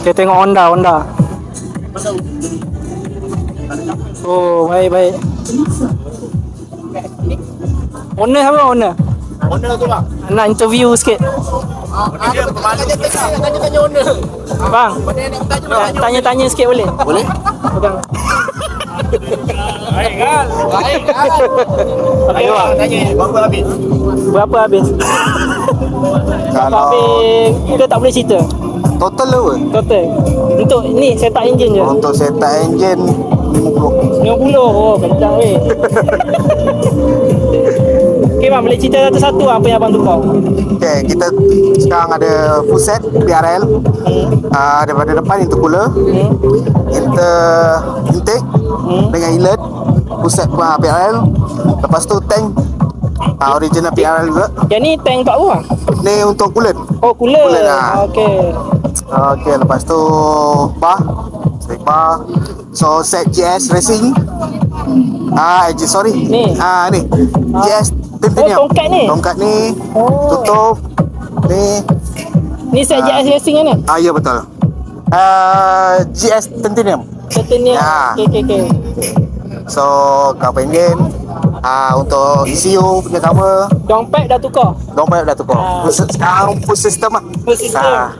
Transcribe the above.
Kita tengok Honda. Oh, baik. Owner siapa owner? Owner tu bang. Nak interview sikit. Tanya owner. Bang, tanya-tanya sikit boleh? Boleh? Pegang. Baik kan? Okey bang. Tanya. Berapa habis? Berapa habis? Berapa habis? Kita tak boleh cerita. Total apa? Total. Untuk ni setup enjin je. Untuk setup enjin 50. 50. Oh, kencang weh. Okey bang, boleh cerita satu-satu apa yang abang tukar? Okay, kita sekarang ada full set PRL. Daripada depan intercooler, intake dengan inlet, full set PRL. Lepas tu tank original PRL juga. Yang ni tank kat bawah? Ni untuk coolant. Oh, cooler. Cooler lah. Okey. Okay, lepas tu bar, stick bar. So set GS Racing. Sorry. Ni. Ni GS Titanium. Oh, tongkat ni? Tongkat ni. Oh. Tutup. Ni. Ni set JS Racing kan? Ya betul. GS Titanium. Titanium. Ya. Okey. So cover engine. Untuk ECU punya cover. Dompet dah tukar. Dompet dah tukar. Sekarang full system lah. Full system.